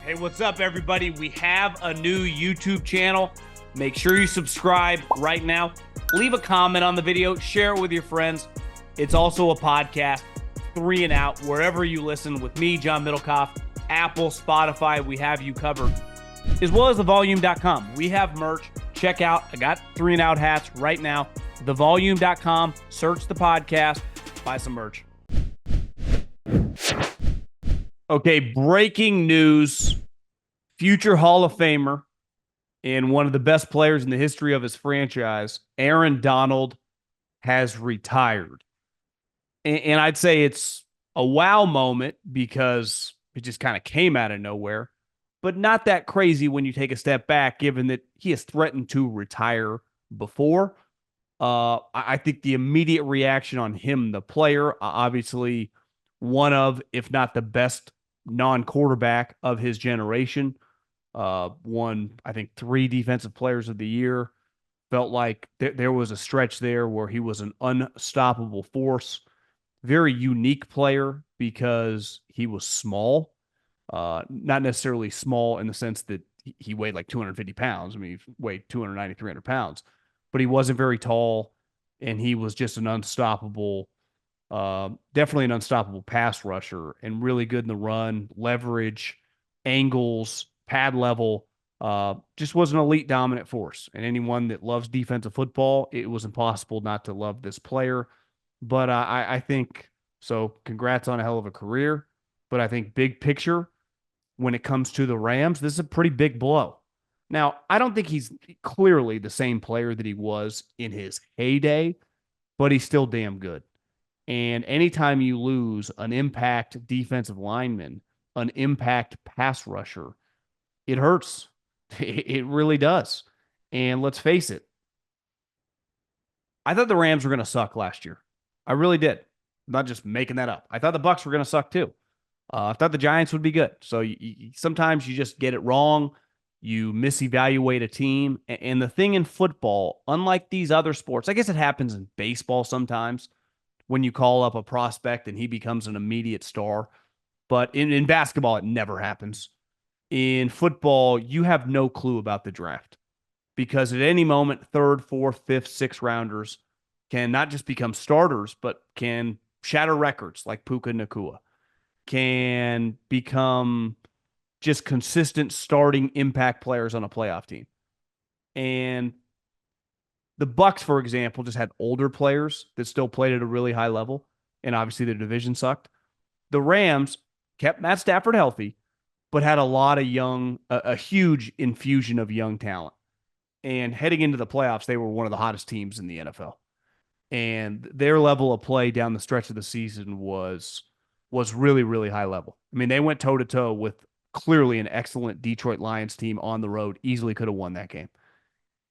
Hey, what's up, everybody? We have a new YouTube channel. Make sure you subscribe right now. Leave a comment on the video. Share it with your friends. It's also a podcast, 3 and Out, wherever you listen with me, John Middlekauff, Apple, Spotify. We have you covered, as well as thevolume.com. We have merch. Check out. I got 3 and Out hats right now. Thevolume.com. Search the podcast. Buy some merch. Okay, breaking news. Future Hall of Famer and one of the best players in the history of his franchise, Aaron Donald, has retired. And I'd say it's a wow moment because it just kind of came out of nowhere, but not that crazy when you take a step back, given that he has threatened to retire before. I think the immediate reaction on him, the player, obviously one of, if not the best non-quarterback of his generation, won, I think, 3 defensive players of the year. Felt like there was a stretch there where he was an unstoppable force. Very unique player because he was small. Not necessarily small in the sense that he weighed like 250 pounds. I mean, he weighed 290, 300 pounds. But he wasn't very tall, and he was just an unstoppable, definitely an unstoppable pass rusher, and really good in the run, leverage, angles, pad level. Just was an elite dominant force. And anyone that loves defensive football, it was impossible not to love this player. But I think, so congrats on a hell of a career. But I think big picture, when it comes to the Rams, this is a pretty big blow. Now, I don't think he's clearly the same player that he was in his heyday, but he's still damn good. And anytime you lose an impact defensive lineman, an impact pass rusher, it hurts. It really does. And let's face it, I thought the Rams were going to suck last year. I really did. I'm not just making that up. I thought the Bucs were going to suck too. I thought the Giants would be good. So sometimes you just get it wrong. You misevaluate a team. And the thing in football, unlike these other sports, I guess it happens in baseball sometimes when you call up a prospect and he becomes an immediate star. But in basketball, it never happens. In football, you have no clue about the draft because at any moment, 3rd, 4th, 5th, 6th rounders can not just become starters, but can shatter records like Puka Nacua, can become just consistent starting impact players on a playoff team. And the Bucs, for example, just had older players that still played at a really high level, and obviously their division sucked. The Rams kept Matt Stafford healthy, but had a lot of a huge infusion of young talent. And heading into the playoffs, they were one of the hottest teams in the NFL. And their level of play down the stretch of the season was really, really high level. I mean, they went toe-to-toe with clearly an excellent Detroit Lions team on the road, easily could have won that game.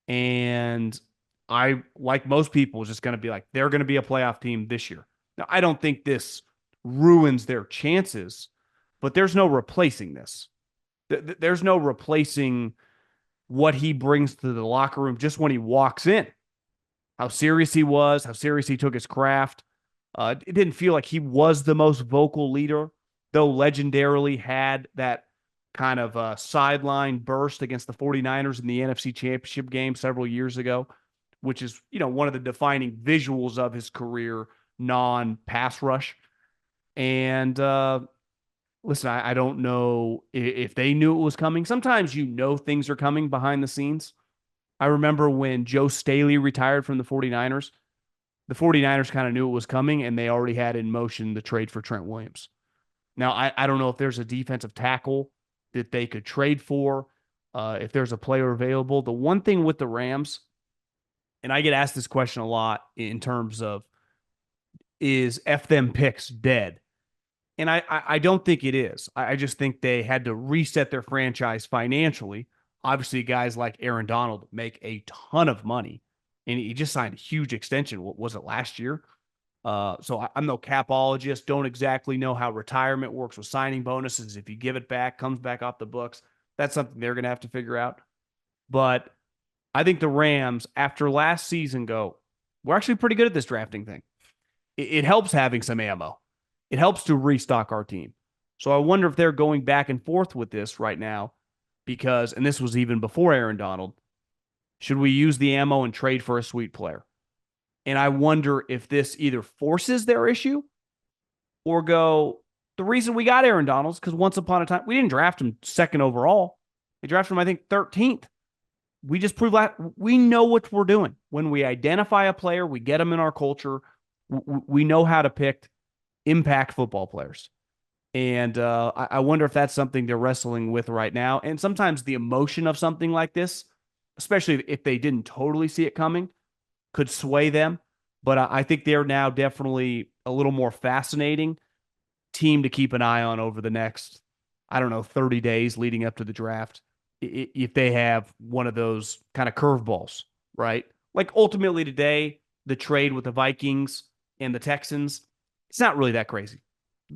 And I, like most people, was just going to be like, they're going to be a playoff team this year. Now, I don't think this ruins their chances, but there's no replacing this. There's no replacing what he brings to the locker room just when he walks in. How serious he was, how serious he took his craft. It didn't feel like he was the most vocal leader, though legendarily had that kind of sideline burst against the 49ers in the NFC Championship game several years ago, which is, one of the defining visuals of his career, non-pass rush. And listen, I don't know if they knew it was coming. Sometimes things are coming behind the scenes. I remember when Joe Staley retired from the 49ers kind of knew it was coming, and they already had in motion the trade for Trent Williams. Now, I don't know if there's a defensive tackle that they could trade for, if there's a player available. The one thing with the Rams, and I get asked this question a lot in terms of, is F them picks dead? And I don't think it is. I just think they had to reset their franchise financially. Obviously, guys like Aaron Donald make a ton of money, and he just signed a huge extension. What was it, last year? So I'm no capologist. Don't exactly know how retirement works with signing bonuses. If you give it back, comes back off the books. That's something they're going to have to figure out. But I think the Rams, after last season, we're actually pretty good at this drafting thing. It helps having some ammo. It helps to restock our team. So I wonder if they're going back and forth with this right now because, and this was even before Aaron Donald, should we use the ammo and trade for a sweet player? And I wonder if this either forces their issue or go, the reason we got Aaron Donald is because once upon a time, we didn't draft him second overall. We drafted him, I think, 13th. We just proved that we know what we're doing. When we identify a player, we get them in our culture. We know how to pick impact football players. And I wonder if that's something they're wrestling with right now. And sometimes the emotion of something like this, especially if they didn't totally see it coming, could sway them. But I think they're now definitely a little more fascinating team to keep an eye on over the next, I don't know, 30 days leading up to the draft. If they have one of those kind of curveballs, right? Like ultimately today, the trade with the Vikings and the Texans, it's not really that crazy.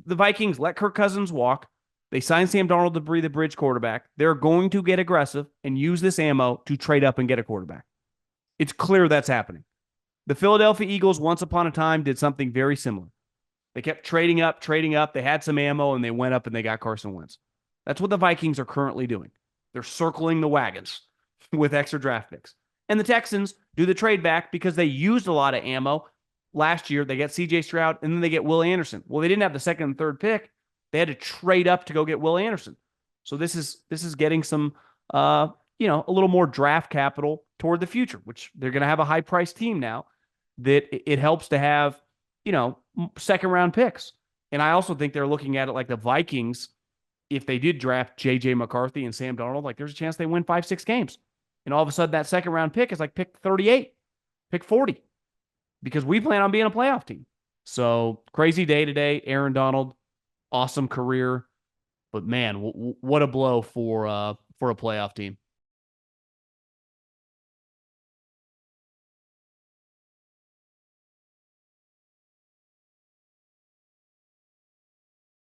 The Vikings let Kirk Cousins walk. They signed Sam Darnold to be the bridge quarterback. They're going to get aggressive and use this ammo to trade up and get a quarterback. It's clear that's happening. The Philadelphia Eagles, once upon a time, did something very similar. They kept trading up, trading up. They had some ammo and they went up and they got Carson Wentz. That's what the Vikings are currently doing. They're circling the wagons with extra draft picks. And the Texans do the trade back because they used a lot of ammo. Last year, they get CJ Stroud and then they get Will Anderson. Well, they didn't have the second and third pick. They had to trade up to go get Will Anderson. So this is getting some a little more draft capital toward the future, which they're going to have a high priced team now that it helps to have, second round picks. And I also think they're looking at it like the Vikings, if they did draft JJ McCarthy and Sam Darnold, like there's a chance they win 5-6 games. And all of a sudden that second round pick is like pick 38, pick 40, because we plan on being a playoff team. So crazy day today. Aaron Donald, awesome career, but man, what a blow for a playoff team.